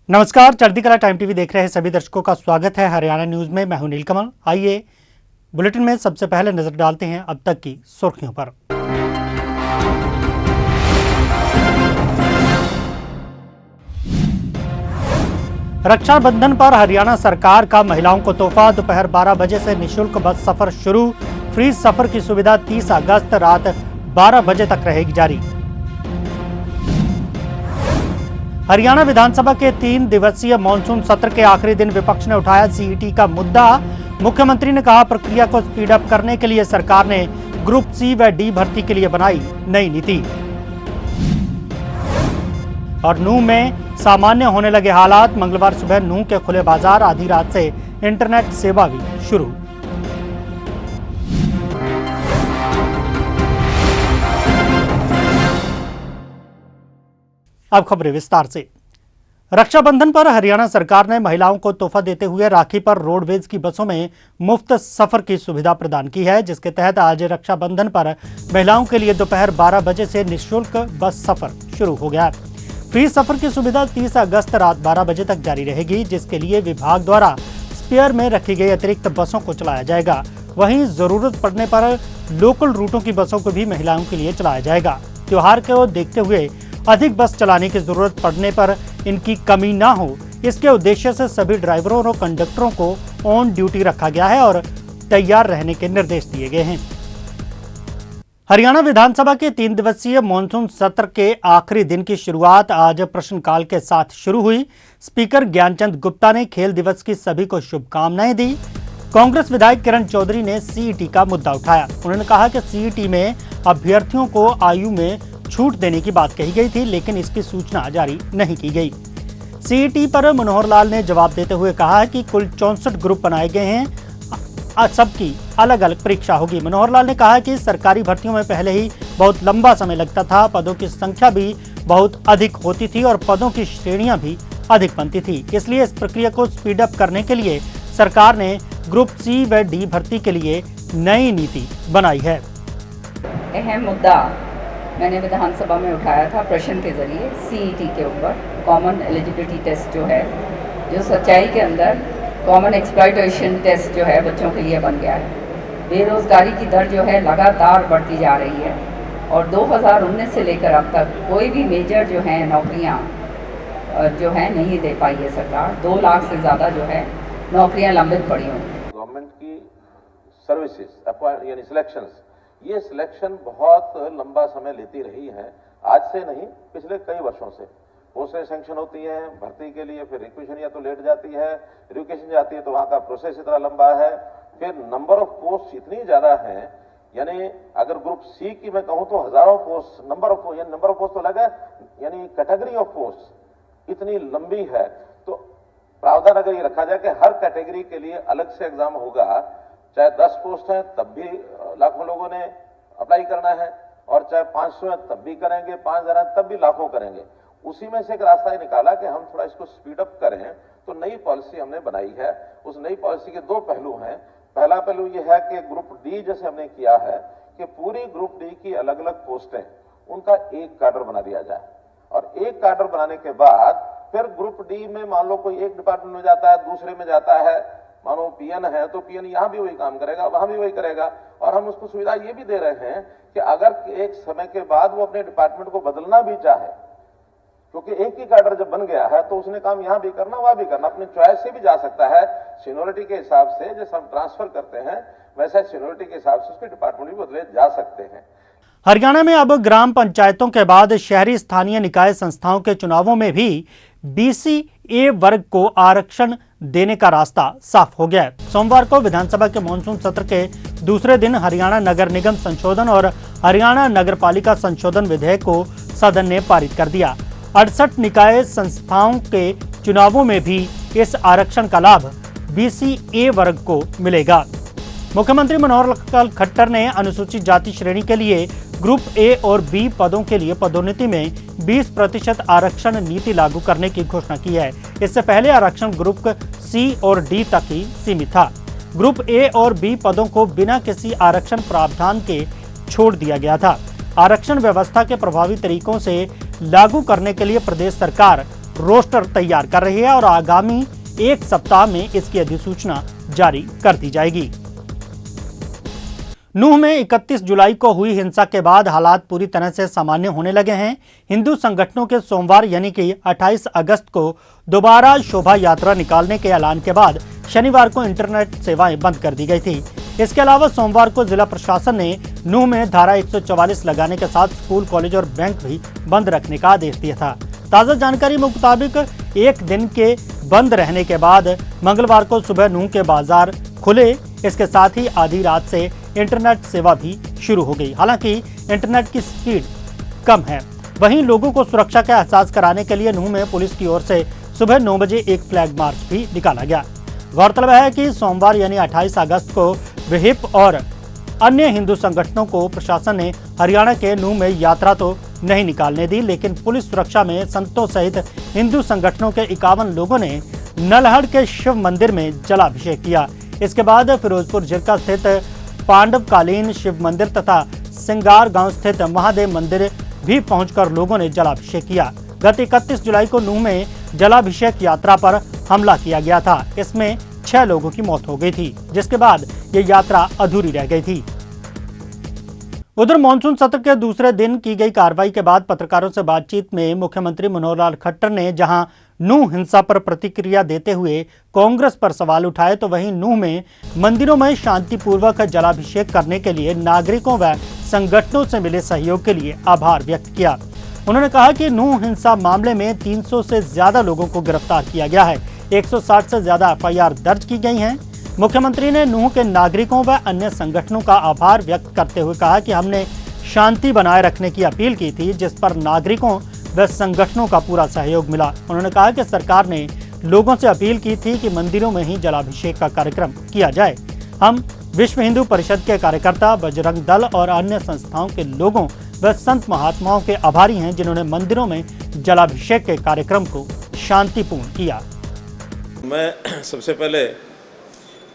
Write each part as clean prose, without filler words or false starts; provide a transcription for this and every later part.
नमस्कार, चढ़ती कला टाइम टीवी देख रहे हैं सभी दर्शकों का स्वागत है हरियाणा न्यूज में। मैं हूं नीलकमल। आइए बुलेटिन में सबसे पहले नजर डालते हैं अब तक की सुर्खियों पर। रक्षाबंधन पर हरियाणा सरकार का महिलाओं को तोहफा। दोपहर 12 बजे से निःशुल्क बस सफर शुरू। फ्री सफर की सुविधा 30 अगस्त रात 12 बजे तक रहेगी जारी। हरियाणा विधानसभा के 3 दिवसीय मॉनसून सत्र के आखिरी दिन विपक्ष ने उठाया सीईटी का मुद्दा। मुख्यमंत्री ने कहा, प्रक्रिया को स्पीड अप करने के लिए सरकार ने ग्रुप सी व डी भर्ती के लिए बनाई नई नीति। और नूंह में सामान्य होने लगे हालात। मंगलवार सुबह नूंह के खुले बाजार, आधी रात से इंटरनेट सेवा भी शुरू। अब खबरें विस्तार से। रक्षाबंधन पर हरियाणा सरकार ने महिलाओं को तोहफा देते हुए राखी पर रोडवेज की बसों में मुफ्त सफर की सुविधा प्रदान की है, जिसके तहत आज रक्षाबंधन पर महिलाओं के लिए दोपहर 12 बजे से निःशुल्क बस सफर शुरू हो गया। फ्री सफर की सुविधा 30 अगस्त रात 12 बजे तक जारी रहेगी, जिसके लिए विभाग द्वारा स्पेयर में रखी गई अतिरिक्त बसों को चलाया जाएगा। वहीं जरूरत पड़ने पर लोकल रूटों की बसों को भी महिलाओं के लिए चलाया जाएगा। त्योहार को देखते हुए अधिक बस चलाने की जरूरत पड़ने पर इनकी कमी ना हो, इसके उद्देश्य से सभी ड्राइवरों और कंडक्टरों को ऑन ड्यूटी रखा गया है और तैयार रहने के निर्देश दिए गए हैं। हरियाणा विधानसभा के 3 दिवसीय मॉनसून सत्र के आखिरी दिन की शुरुआत आज प्रश्नकाल के साथ शुरू हुई। स्पीकर ज्ञानचंद गुप्ता ने खेल दिवस की सभी को शुभकामनाएं दी। कांग्रेस विधायक किरण चौधरी ने सीईटी का मुद्दा उठाया। उन्होंने कहा कि सीईटी में अभ्यर्थियों को आयु में छूट देने की बात कही गई थी, लेकिन इसकी सूचना जारी नहीं की गई। सीईटी पर मनोहर लाल ने जवाब देते हुए कहा कि कुल 64 ग्रुप बनाए गए हैं, सबकी अलग अलग परीक्षा होगी। मनोहर लाल ने कहा कि सरकारी भर्तियों में पहले ही बहुत लंबा समय लगता था, पदों की संख्या भी बहुत अधिक होती थी और पदों की श्रेणियां भी अधिक बनती थी। इसलिए इस प्रक्रिया को स्पीड अप करने के लिए सरकार ने ग्रुप सी व डी भर्ती के लिए नई नीति बनाई है। अहम मुद्दा मैंने विधानसभा में उठाया था प्रश्न के जरिए सीईटी के ऊपर। कॉमन एलिजिबिलिटी टेस्ट जो है, जो सच्चाई के अंदर कॉमन एक्सप्लॉयटेशन टेस्ट जो है बच्चों के लिए बन गया है। बेरोजगारी की दर जो है लगातार बढ़ती जा रही है और 2019 से लेकर अब तक कोई भी मेजर जो है नौकरियां जो है नहीं दे पाई है सरकार। 2 लाख से ज़्यादा जो है नौकरियां लंबित पड़ी हुई। गवर्नमेंट की सर्विसेज यानी सिलेक्शंस, ये सिलेक्शन बहुत लंबा समय लेती रही है। आज से नहीं, पिछले कई वर्षों से पोस्टें सैंक्शन होती हैं भर्ती के लिए, फिर रिक्वेशन या तो लेट जाती है, रिक्वेशन जाती है तो वहाँ का प्रोसेस इतना लंबा है, फिर नंबर ऑफ पोस्ट इतनी ज़्यादा है। यानी अगर ग्रुप सी की मैं कहूँ तो हजारों पोस्ट, नंबर ऑफ पोस्ट तो लगा, यानी कैटेगरी ऑफ पोस्ट इतनी लंबी है। तो प्रावधान अगर ये रखा जाए कि हर कैटेगरी के लिए अलग से एग्जाम होगा, चाहे 10 पोस्ट है तब भी लाखों लोगों ने अप्लाई करना है, और चाहे 500 है तब भी करेंगे, 5000 है तब भी लाखों करेंगे। उसी में से एक रास्ता ही निकाला कि हम थोड़ा इसको स्पीड अप करें, तो नई पॉलिसी हमने बनाई है। उस नई पॉलिसी के 2 पहलू हैं। पहला पहलू यह है कि ग्रुप डी जैसे हमने किया है कि पूरी ग्रुप डी की अलग अलग पोस्टें, उनका एक काडर बना दिया जाए, और एक काडर बनाने के बाद फिर ग्रुप डी में मान लो कोई एक डिपार्टमेंट में जाता है, दूसरे में जाता है, मानो पीएन है तो पीएन यहाँ भी वही काम करेगा, वहां भी वही करेगा। और हम उसको सुविधा ये भी दे रहे हैं कि अगर एक समय के बाद वो अपने डिपार्टमेंट को बदलना भी चाहे, क्योंकि एक ही कैडर जब बन गया है तो उसने काम यहाँ भी करना वहां भी करना, अपने चॉइस से भी जा सकता है। सीनियरिटी के हिसाब से जैसे हम ट्रांसफर करते हैं वैसे सीनियरिटी के हिसाब से उसके डिपार्टमेंट भी बदले जा सकते हैं। हरियाणा में अब ग्राम पंचायतों के बाद शहरी स्थानीय निकाय संस्थाओं के चुनावों में भी BC-A वर्ग को आरक्षण देने का रास्ता साफ हो गया है। सोमवार को विधानसभा के मॉनसून सत्र के दूसरे दिन हरियाणा नगर निगम संशोधन और हरियाणा नगरपालिका संशोधन विधेयक को सदन ने पारित कर दिया। 68 निकाय संस्थाओं के चुनावों में भी इस आरक्षण का लाभ BC-A वर्ग को मिलेगा। मुख्यमंत्री मनोहर लाल खट्टर ने अनुसूचित जाति श्रेणी के लिए ग्रुप ए और बी पदों के लिए पदोन्नति में 20% आरक्षण नीति लागू करने की घोषणा की है। इससे पहले आरक्षण ग्रुप सी और डी तक ही सीमित था। ग्रुप ए और बी पदों को बिना किसी आरक्षण प्रावधान के छोड़ दिया गया था। आरक्षण व्यवस्था के प्रभावी तरीकों से लागू करने के लिए प्रदेश सरकार रोस्टर तैयार कर रही है और आगामी एक सप्ताह में इसकी अधिसूचना जारी कर दी जाएगी। नूंह में 31 जुलाई को हुई हिंसा के बाद हालात पूरी तरह से सामान्य होने लगे हैं। हिंदू संगठनों के सोमवार यानी कि 28 अगस्त को दोबारा शोभा यात्रा निकालने के ऐलान के बाद शनिवार को इंटरनेट सेवाएं बंद कर दी गई थी। इसके अलावा सोमवार को जिला प्रशासन ने नूंह में धारा 144 लगाने के साथ स्कूल, कॉलेज और बैंक भी बंद रखने का आदेश दिया था। ताजा जानकारी मुताबिक एक दिन के बंद रहने के बाद मंगलवार को सुबह नूंह के बाजार खुले। इसके साथ ही आधी रात से इंटरनेट सेवा भी शुरू हो गई। हालांकि इंटरनेट की स्पीड कम है। वहीं लोगों को सुरक्षा का एहसास कराने के लिए नूंह में पुलिस की ओर से सुबह 9 बजे एक फ्लैग मार्च भी निकाला गया। गौरतलब है कि सोमवार यानी 28 अगस्त को विहिप और अन्य हिंदू संगठनों को प्रशासन ने हरियाणा के नूंह में यात्रा तो नहीं निकालने दी, लेकिन पुलिस सुरक्षा में संतों सहित हिंदू संगठनों के 51 लोगों ने नलहड़ के शिव मंदिर में जलाभिषेक किया। इसके बाद फिरोजपुर जिरका स्थित पांडवकालीन शिव मंदिर तथा सिंगार गांव स्थित महादेव मंदिर भी पहुंचकर लोगों ने जलाभिषेक किया। गत 31 जुलाई को नूंह में जलाभिषेक यात्रा पर हमला किया गया था। इसमें 6 लोगों की मौत हो गई थी, जिसके बाद ये यात्रा अधूरी रह गई थी। उधर मानसून सत्र के दूसरे दिन की गई कार्रवाई के बाद पत्रकारों से बातचीत में मुख्यमंत्री मनोहर लाल खट्टर ने जहां नूंह हिंसा पर प्रतिक्रिया देते हुए कांग्रेस पर सवाल उठाए, तो वहीं नूंह में मंदिरों में शांतिपूर्वक जलाभिषेक करने के लिए नागरिकों व संगठनों से मिले सहयोग के लिए आभार व्यक्त किया। उन्होंने कहा कि नूंह हिंसा मामले में 300 से ज्यादा लोगों को गिरफ्तार किया गया है। 160 से ज्यादा FIR दर्ज की गई हैं। मुख्यमंत्री ने नूंह के नागरिकों व अन्य संगठनों का आभार व्यक्त करते हुए कहा कि हमने शांति बनाए रखने की अपील की थी, जिस पर नागरिकों व संगठनों का पूरा सहयोग मिला। उन्होंने कहा कि सरकार ने लोगों से अपील की थी कि मंदिरों में ही जलाभिषेक का कार्यक्रम किया जाए। हम विश्व हिंदू परिषद के कार्यकर्ता, बजरंग दल और अन्य संस्थाओं के लोगों व संत महात्माओं के आभारी हैं, जिन्होंने मंदिरों में जलाभिषेक के कार्यक्रम को शांतिपूर्ण किया। मैं सबसे पहले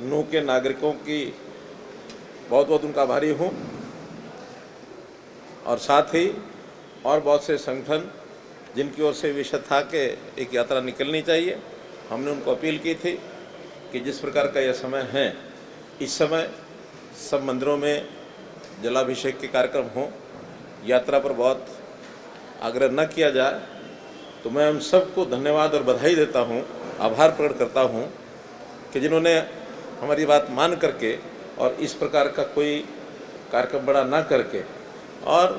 नूंह के नागरिकों की बहुत बहुत उनका आभारी हूँ और साथ ही और बहुत से संगठन जिनकी ओर से विषय था कि एक यात्रा निकलनी चाहिए। हमने उनको अपील की थी कि जिस प्रकार का यह समय है, इस समय सब मंदिरों में जलाभिषेक के कार्यक्रम हों, यात्रा पर बहुत आग्रह न किया जाए। तो मैं हम सबको धन्यवाद और बधाई देता हूँ, आभार प्रकट करता हूँ कि जिन्होंने हमारी बात मान करके और इस प्रकार का कोई कार्यक्रम बड़ा ना करके और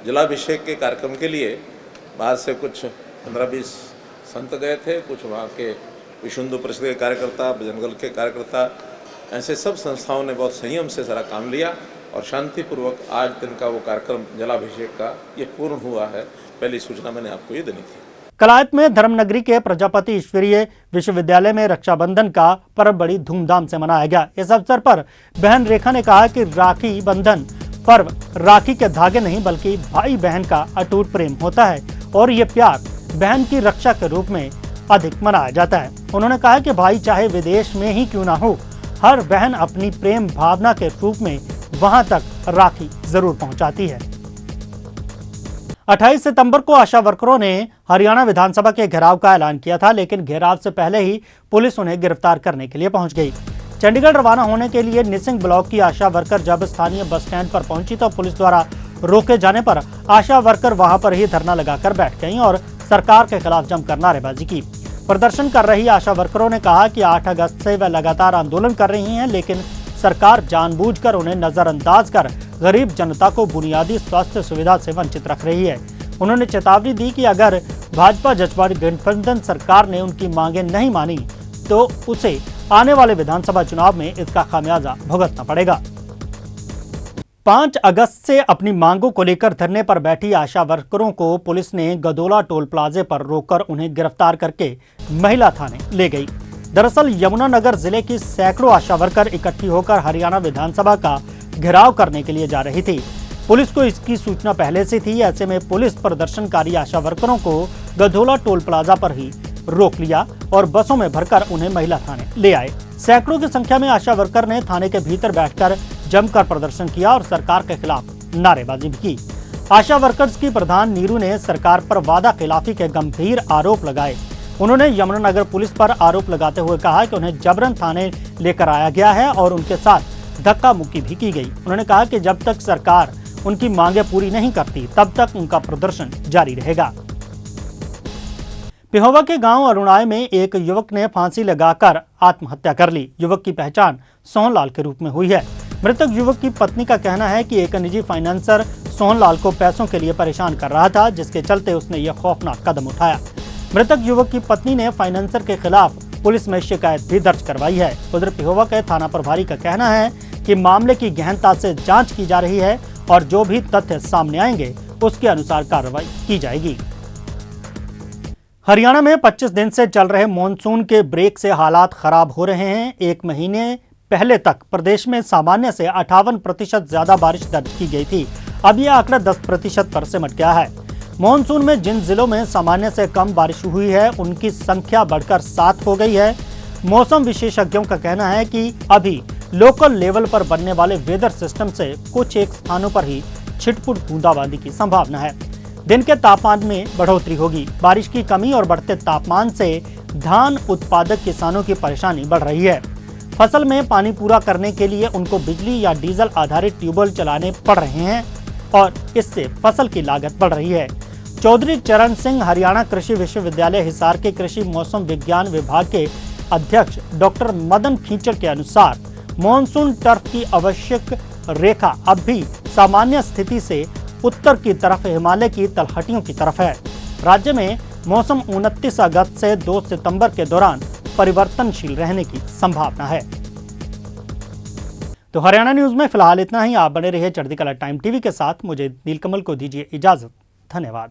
जलाभिषेक के कार्यक्रम के लिए बाहर से कुछ 15-20 संत गए थे, कुछ वहाँ के विश्व हिंदू परिषद के कार्यकर्ता, बजरंग दल के कार्यकर्ता, ऐसे सब संस्थाओं ने बहुत संयम से सारा काम लिया और शांतिपूर्वक आज दिन का वो कार्यक्रम जलाभिषेक का ये पूर्ण हुआ है। पहली सूचना मैंने आपको ये देनी थी। कलायत में धर्मनगरी के प्रजापति ईश्वरीय विश्वविद्यालय में रक्षाबंधन का पर्व बड़ी धूमधाम से मनाया गया। इस अवसर पर बहन रेखा ने कहा कि राखी बंधन पर्व राखी के धागे नहीं बल्कि भाई बहन का अटूट प्रेम होता है और ये प्यार बहन की रक्षा के रूप में अधिक मनाया जाता है। उन्होंने कहा कि भाई चाहे विदेश में ही क्यों ना हो, हर बहन अपनी प्रेम भावना के रूप में वहां तक राखी जरूर पहुंचाती है। 28 सितंबर को आशा वर्करों ने हरियाणा विधानसभा के घेराव का ऐलान किया था, लेकिन घेराव से पहले ही पुलिस उन्हें गिरफ्तार करने के लिए पहुंच गई। चंडीगढ़ रवाना होने के लिए निसिंग ब्लॉक की आशा वर्कर जब स्थानीय बस स्टैंड पर पहुंची तो पुलिस द्वारा रोके जाने पर आशा वर्कर वहां पर ही धरना लगाकर बैठ गईं और सरकार के खिलाफ जमकर नारेबाजी की। प्रदर्शन कर रही आशा वर्करों ने कहा कि 8 अगस्त से वह लगातार आंदोलन कर रही हैं, लेकिन सरकार जानबूझकर उन्हें नजरअंदाज कर गरीब जनता को बुनियादी स्वास्थ्य सुविधा से वंचित रख रही है। उन्होंने चेतावनी दी कि अगर भाजपा जसपा गठबंधन सरकार ने उनकी मांगें नहीं मानी तो उसे आने वाले विधानसभा चुनाव में इसका खामियाजा भुगतना पड़ेगा। 5 अगस्त से अपनी मांगों को लेकर धरने पर बैठी आशा वर्करों को पुलिस ने गदोला टोल प्लाजे पर रोककर उन्हें गिरफ्तार करके महिला थाने ले गई। दरअसल यमुनानगर जिले की सैकड़ों आशा वर्कर इकट्ठी होकर हरियाणा विधानसभा का घेराव करने के लिए जा रही थी। पुलिस को इसकी सूचना पहले से थी। ऐसे में पुलिस प्रदर्शनकारी आशा वर्करों को गदोला टोल प्लाजा पर ही रोक लिया और बसों में भरकर उन्हें महिला थाने ले आए। सैकड़ों की संख्या में आशा वर्कर ने थाने के भीतर बैठकर जमकर प्रदर्शन किया और सरकार के खिलाफ नारेबाजी भी की। आशा वर्कर्स की प्रधान नीरू ने सरकार पर वादा खिलाफी के गंभीर आरोप लगाए। उन्होंने यमुनानगर पुलिस पर आरोप लगाते हुए कहा कि उन्हें जबरन थाने लेकर आया गया है और उनके साथ धक्का मुक्की भी की गई। उन्होंने कहा कि जब तक सरकार उनकी मांगे पूरी नहीं करती तब तक उनका प्रदर्शन जारी रहेगा। पिहोवा के गांव अरुणाय में एक युवक ने फांसी लगाकर आत्महत्या कर ली। युवक की पहचान सोहनलाल के रूप में हुई है। मृतक युवक की पत्नी का कहना है कि एक निजी फाइनेंसर सोहनलाल को पैसों के लिए परेशान कर रहा था, जिसके चलते उसने यह खौफनाक कदम उठाया। मृतक युवक की पत्नी ने फाइनेंसर के खिलाफ पुलिस में शिकायत भी दर्ज करवाई है। उधर पिहोवा के थाना प्रभारी का कहना है कि मामले की गहनता से जांच की जा रही है और जो भी तथ्य सामने आएंगे उसके अनुसार कार्रवाई की जाएगी। हरियाणा में 25 दिन से चल रहे मॉनसून के ब्रेक से हालात खराब हो रहे हैं। एक महीने पहले तक प्रदेश में सामान्य से 58% ज्यादा बारिश दर्ज की गई थी। अब यह आंकड़ा 10% पर सिमट गया है। मॉनसून में जिन जिलों में सामान्य से कम बारिश हुई है उनकी संख्या बढ़कर 7 हो गई है। मौसम विशेषज्ञों का कहना है कि अभी लोकल लेवल पर बनने वाले वेदर सिस्टम से कुछ एक स्थानों पर ही छिटपुट बूंदाबांदी की संभावना है। दिन के तापमान में बढ़ोतरी होगी। बारिश की कमी और बढ़ते तापमान से धान उत्पादक किसानों की परेशानी बढ़ रही है। फसल में पानी पूरा करने के लिए उनको बिजली या डीजल आधारित ट्यूबवेल चलाने पड़ रहे हैं और इससे फसल की लागत बढ़ रही है। चौधरी चरण सिंह हरियाणा कृषि विश्वविद्यालय हिसार के कृषि मौसम विज्ञान विभाग के अध्यक्ष डॉक्टर मदन खींचड़ के अनुसार मॉनसून टर्फ की आवश्यक रेखा अब भी सामान्य स्थिति से उत्तर की तरफ हिमालय की तलहटियों की तरफ है। राज्य में मौसम 29 अगस्त से 2 सितंबर के दौरान परिवर्तनशील रहने की संभावना है। तो हरियाणा न्यूज में फिलहाल इतना ही। आप बने रहिए चढ़ती कला टाइम टीवी के साथ। मुझे नीलकमल को दीजिए इजाजत। धन्यवाद।